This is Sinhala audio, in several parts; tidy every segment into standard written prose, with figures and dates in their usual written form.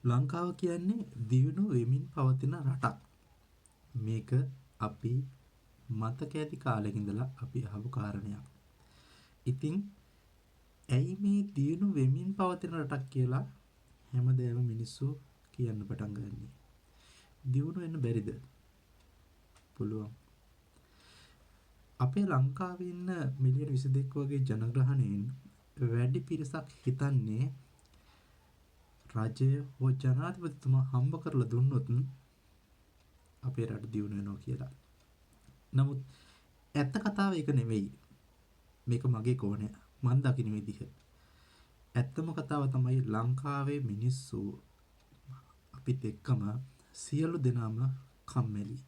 ලංකාව කියන්නේ දියුණු වෙමින් පවතින රටක්. මේක අපි මතක ඇති කාලෙක ඉඳලා අපි අහපු කාරණයක්. ඉතින් ඇයි මේ දියුණු වෙමින් පවතින රටක් කියලා හැමදේම මිනිස්සු කියන්න පටන් ගන්නේ? දියුණු වෙන්න බැරිද? පුළුවන්. අපේ ලංකාවේ ඉන්න මිලියන 22 වගේ ජනග්‍රහණයෙන් වැඩි පිරිසක් හිතන්නේ රජය හෝ ජනාධිපතිතුමා හම්බ කරලා දුන්නොත් අපේ රට දියුණු වෙනවා කියලා. නමුත් ඇත්ත කතාව ඒක නෙවෙයි. මේක මගේ කෝණය. මන් දකින විදිහ. ඇත්තම කතාව තමයි ලංකාවේ මිනිස්සු අපිත් එක්කම සියලු දෙනාම කම්මැලි.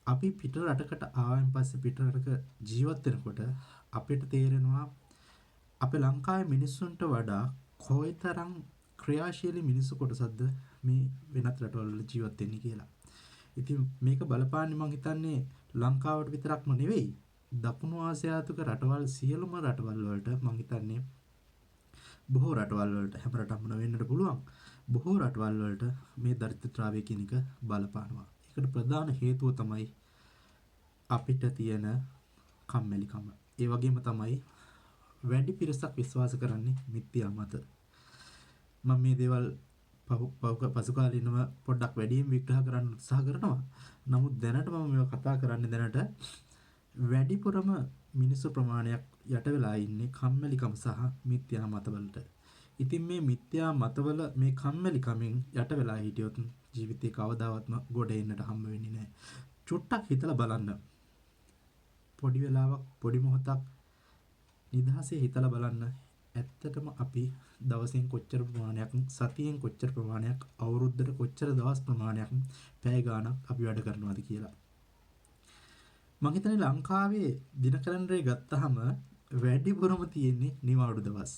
අපි පිට රටකට ආවන් පස්සේ පිට රටක ජීවත් වෙනකොට අපිට තේරෙනවා අපේ ලංකාවේ මිනිස්සුන්ට වඩා කොයිතරම් ක්‍රියාශීලී මිනිස්සු කොටසක්ද මේ වෙනත් රටවල් වල ජීවත් වෙන්නේ කියලා. ඉතින් මේක බලපාන්නේ මං හිතන්නේ ලංකාවට විතරක්ම නෙවෙයි. දකුණු ආසියාතික රටවල් සියලුම රටවල් වලට මං හිතන්නේ බොහෝ රටවල් වලට හැම රටක්ම වෙන්නට පුළුවන්. බොහෝ රටවල් වලට මේ දරිද්‍රතාවය කියන එක බලපානවා. ඒකට ප්‍රධාන හේතුව තමයි අපිට තියෙන කම්මැලිකම. ඒ වගේම තමයි වැඩි පිරිසක් විශ්වාස කරන්නේ මිත්‍යා මත. මම මේ දේවල් පසු කාලීනව පොඩ්ඩක් වැඩියෙන් විග්‍රහ කරන්න උත්සාහ කරනවා. නමුත් දැනට මම මේවා කතා කරන්නේ දැනට වැඩිපුරම මිනිස්සු ප්‍රමාණයක් යට වෙලා ඉන්නේ කම්මැලිකම සහ මිත්‍යා මතවලට. ඉතින් මේ මිත්‍යා මතවල මේ කම්මැලිකමින් යට වෙලා හිටියොත් ජීවිතේ කවදාවත්ම ගොඩ එන්නට හම්බ වෙන්නේ නැහැ. චුට්ටක් හිතලා බලන්න. පොඩි වෙලාවක් පොඩි මොහොතක් නිදහසේ හිතලා බලන්න. ඇත්තටම අපි දවසෙන් කොච්චර ප්‍රමාණයක් සතියෙන් කොච්චර ප්‍රමාණයක් අවුරුද්දට කොච්චර දවස් ප්‍රමාණයක් පැය ගාණක් අපි වැඩ කරනවද කියලා. මම හිතන්නේ ලංකාවේ දින කැලෙන්ඩරේ ගත්තාම වැඩිපුරම තියෙන්නේ නිවාඩු දවස්.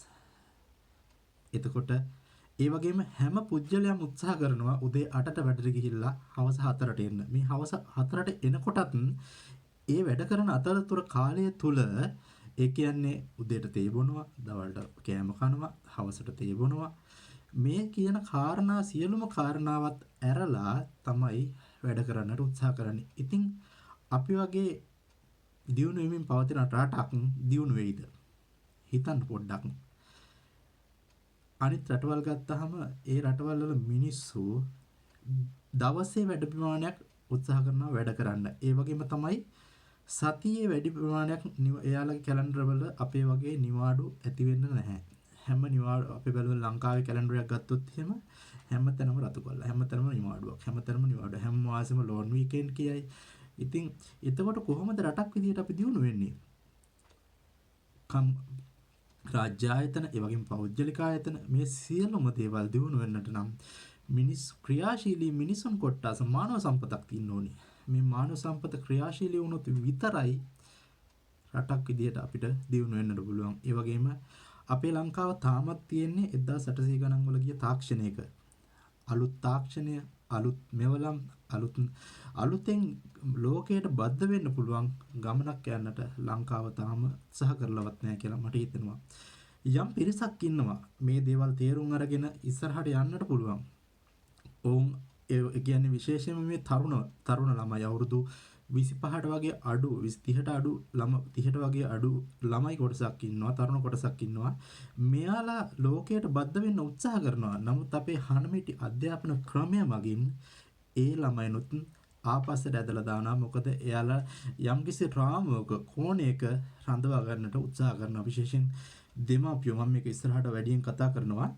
එතකොට ඒ වගේම හැම පුජ්‍යලයක්ම උත්සාහ කරනවා උදේ 8ට වැඩට ගිහිල්ලා හවස 4ට එන්න. මේ හවස 4ට එනකොටත් ඒ වැඩ කරන අතරතුර කාලය තුල ඒ කියන්නේ උදේට තේ බොනවා, දවල්ට කෑම කනවා, හවසට තේ බොනවා. මේ කියන කාරණා සියලුම කාරණාවත් ඇරලා තමයි වැඩ කරන්නට උත්සාහ කරන්නේ. ඉතින් අපි වගේ දියුණු වෙමින් පවතින රටක් දියුණු වෙයිද? හිතන්න පොඩ්ඩක්. අනිත් රටවල් ගත්තාම ඒ රටවල් වල මිනිස්සු දවසේ වැඩ ප්‍රමාණයක් උත්සාහ කරනවා වැඩ කරන්න. ඒ වගේම තමයි සතියේ වැඩි ප්‍රමාණයක් එයාලගේ කැලෙන්ඩර් වල අපේ වගේ නිවාඩු ඇති වෙන්න නැහැ. හැම නිවාඩු අපි බලමු ලංකාවේ කැලෙන්ඩරයක් ගත්තොත් එහෙම හැමතැනම රතු කරලා හැමතැනම නිවාඩුවක් හැමතැනම නිවාඩුව හැම මාසෙම ලෝන් වීකෙන්ඩ් කියයි. ඉතින් එතකොට කොහොමද රටක් විදියට අපි දියුණු වෙන්නේ? රාජ්‍ය ආයතන ඒ වගේම පෞද්ගලික ආයතන මේ සියලුම දේවල් දියුණු වෙන්නට නම් ක්‍රියාශීලී මිනිසුන් කොටස මානව සම්පතක් තියෙන්න ඕනේ. මේ මානව සම්පත ක්‍රියාශීලී වුණොත් විතරයි රටක් විදියට අපිට දියුණු වෙන්නට පුළුවන්. ඒ වගේම අපේ ලංකාව තාමත් තියෙන්නේ 1800 ගණන් වල ගිය තාක්ෂණයක. අලුත් තාක්ෂණය, අලුත් මෙවලම්, අලුතෙන් ලෝකයට බද්ධ වෙන්න පුළුවන් ගමනක් යන්නට ලංකාව තාම උත්සාහ කරලවත් නැහැ කියලා මට හිතෙනවා. යම් පිරිසක් ඉන්නවා මේ දේවල් තේරුම් අරගෙන ඉස්සරහට යන්නට පුළුවන්. ඔවුන් ඒ කියන්නේ විශේෂයෙන්ම මේ තරුණ ළමයි අවුරුදු 25ට වගේ අඩු 30ට අඩු 30ට වගේ අඩු ළමයි කොටසක් ඉන්නවා, තරුණ කොටසක් ඉන්නවා. මෙයාලා ලෝකයට බද්ධ වෙන්න උත්සාහ කරනවා. නමුත් අපේ හනමිටි අධ්‍යාපන ක්‍රමය මගින් ඒ ළමයිනුත් ආපස්සට ඇදලා දානවා. මොකද එයාලා යම්කිසි රාමුවක කෝණයක රඳවා ගන්නට උත්සාහ කරනවා. විශේෂයෙන් දෙමාපියෝ මම මේක ඉස්සරහට වැඩියෙන් කතා කරනවා.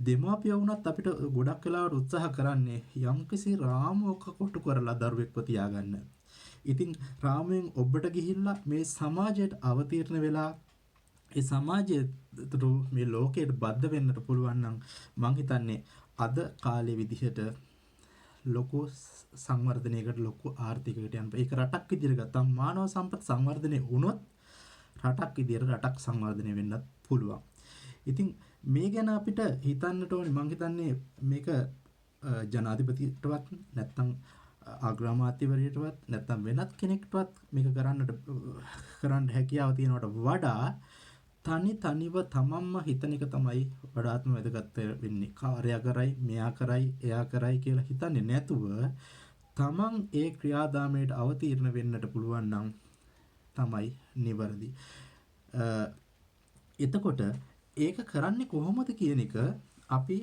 දෙමාපියෝ වුණත් අපිට ගොඩක් වෙලාවට උත්සාහ කරන්නේ යම්කිසි රාමුවක කොටු කරලා දරුවෙක්ව තියාගන්න. ඉතින් රාමුවෙන් ඔබට ගිහිල්ලා මේ සමාජයට අවතීර්ණ වෙලා ඒ සමාජයට මේ ලෝකයට බද්ධ වෙන්නට පුළුවන් නම් මං හිතන්නේ අද කාලේ විදිහට ලොකු සංවර්ධනයකට ලොකු ආර්ථිකයකට යන්න. ඒක රටක් විදිහට ගත්තම මානව සම්පත් සංවර්ධනය වුණොත් රටක් විදිහට රටක් සංවර්ධනය වෙන්නත් පුළුවන්. ඉතින් මේ ගැන අපිට හිතන්නට ඕනේ. මං හිතන්නේ මේක ජනාධිපතිටවත් නැත්නම් අග්‍රාමාත්‍යවරයටවත් නැත්නම් වෙනත් කෙනෙක්ටවත් මේක කරන්න හැකියාව තියෙනවට වඩා තනිව තමන්ම හිතන එක තමයි වඩාත්ම වැදගත් වෙන්නේ. කාර්යය කරයි, මෙයා කරයි, එයා කරයි කියලා හිතන්නේ නැතුව තමන් ඒ ක්‍රියාදාමයට අවතීර්ණ වෙන්නට පුළුවන් නම් තමයි නිවැරදි. එතකොට ඒක කරන්නේ කොහොමද කියන එක අපි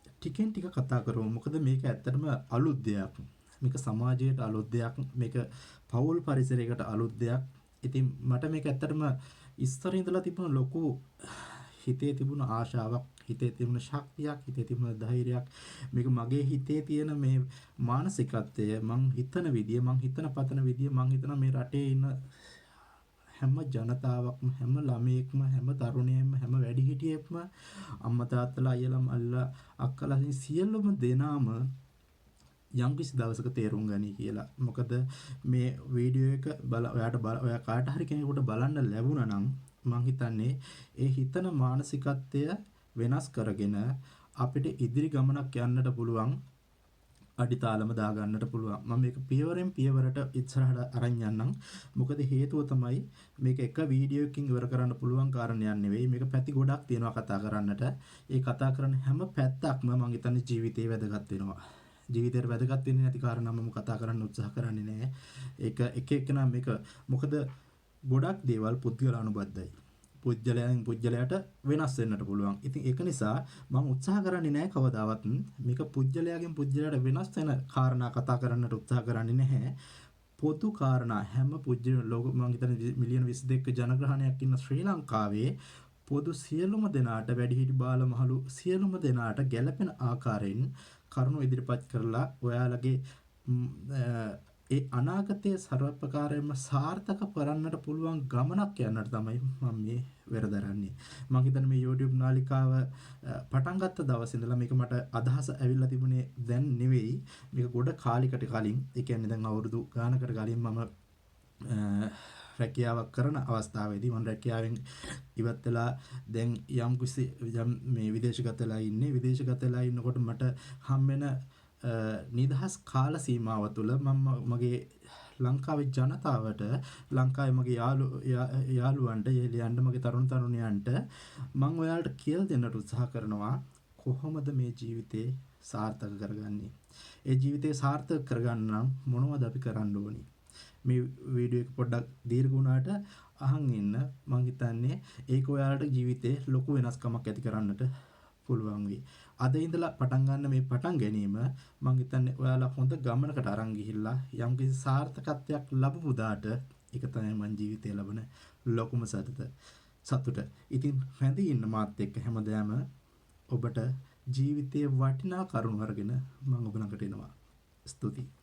ටිකෙන් ටික කතා කරමු. මොකද මේක ඇත්තටම අලුත් දෙයක්. මේක සමාජයට අලුත් දෙයක්. මේක පෞල් පරිසරයකට අලුත් දෙයක්. ඉතින් මට මේක ඇත්තටම ඉස්සර ඉඳලා තිබුණ ලොකු හිතේ තිබුණ ආශාවක්, හිතේ තිබුණ ශක්තියක්, හිතේ තිබුණ ධෛර්යයක්. මේක මගේ හිතේ තියෙන මේ මානසිකත්වය, මං හිතන විදිය, මං හිතන පතන විදිය, මං හිතන මේ රටේ ඉන්න හැම ජනතාවක්ම, හැම ළමයෙක්ම, හැම තරුණයෙක්ම, හැම වැඩිහිටියෙක්ම, අම්මා තාත්තලා අයියලා මල්ලා අක්කලා සියලුම දෙනාම යම්කිසි දවසක තේරුම් ගනී කියලා. මොකද මේ වීඩියෝ එක ඔයා කාට හරි කෙනෙකුට බලන්න ලැබුණා නම් මං හිතන්නේ ඒ හිතන මානසිකත්වය වෙනස් කරගෙන අපිට ඉදිරි ගමනක් යන්නට පුළුවන්. අඩිතාලම දාගන්නට පුළුවන්. මම මේක පියවරෙන් පියවරට ඉස්සරහට අරන් යන්නම්. මොකද හේතුව තමයි මේක එක වීඩියෝ එකකින් ඉවර කරන්න පුළුවන් කාරණයක් නෙවෙයි. මේක පැති ගොඩක් තියෙනවා කතා කරන්නට. ඒ කතා කරන හැම පැත්තක්ම මම හිතන්නේ ජීවිතේ වැදගත් වෙනවා. ජීවිතේට වැදගත් වෙන්නේ නැති කාරණා මම කතා කරන්න උත්සාහ කරන්නේ නැහැ. ඒක එක එකනා මේක මොකද ගොඩක් දේවල් පුද්ගලානුබද්ධයි. පුද්ගලයන් පුද්ගලයාට වෙනස් වෙන්නට පුළුවන්. ඉතින් ඒක නිසා මම උත්සාහ කරන්නේ නැහැ කවදාවත් මේක පුද්ගලයාගෙන් පුද්ගලයාට වෙනස් වෙන කාරණා කතා කරන්නට උත්සාහ කරන්නේ නැහැ. පොදු කාරණා හැම ලෝක මම හිතන්නේ මිලියන 22ක ජනග්‍රහණයක් ඉන්න ශ්‍රී ලංකාවේ පොදු සියලුම දෙනාට වැඩිහිටි බාල මහලු සියලුම දෙනාට ගැළපෙන ආකාරයෙන් කරුණු ඉදිරිපත් කරලා ඔයාලගේ ඒ අනාගතයේ ਸਰවපකාරයෙන්ම සාර්ථක කරන්නට පුළුවන් ගමනක් යන්නට තමයි මම මේ වෙරදරන්නේ. මම හිතන්නේ මේ YouTube නාලිකාව පටන් ගත්ත දවසේ ඉඳලා මේක මට අදහස ඇවිල්ලා තිබුණේ දැන් නෙවෙයි. මේක ගොඩ කාලයකට කලින්, ඒ කියන්නේ දැන් අවුරුදු ගානකට කලින් මම රැකියාවක් කරන අවස්ථාවේදී මම රැකියාවෙන් ඉවත් වෙලා දැන් මේ විදේශගත වෙලා ඉන්නේ. විදේශගත වෙලා ඉන්නකොට මට හම්බෙන නිදහස් කාල සීමාව තුළ මම මගේ ලංකාවේ ජනතාවට, ලංකාවේ මගේ යාළුවන්ට, යෙහෙලියන්ට, මගේ තරුණ තරුණියන්ට මම ඔයාලට කියලා දෙන්නට උත්සාහ කරනවා කොහොමද මේ ජීවිතේ සාර්ථක කරගන්නේ. ඒ ජීවිතේ සාර්ථක කරගන්න නම් මොනවද අපි කරන්න ඕනි? මේ වීඩියෝ එක පොඩ්ඩක් දීර්ඝ වුණාට අහන් ඉන්න. මම හිතන්නේ ඒක ඔයාලට ජීවිතේ ලොකු වෙනස්කමක් ඇති කරන්නට පුළුවන් වෙයි. අද ඉඳලා පටන් ගන්න මේ පටන් ගැනීම මම හිතන්නේ ඔයාලා හොඳ ගමනකට අරන් ගිහිල්ලා යම්කිසි සාර්ථකත්වයක් ලැබපු දාට ඒක තමයි මං ජීවිතේ ලබන ලොකුම සතුට. ඉතින් රැඳී ඉන්න මාත් එක්ක හැමදාම ඔබට ජීවිතයේ වටිනා කරුණු අරගෙන මම ඔබ ළඟට එනවා. ස්තුතියි.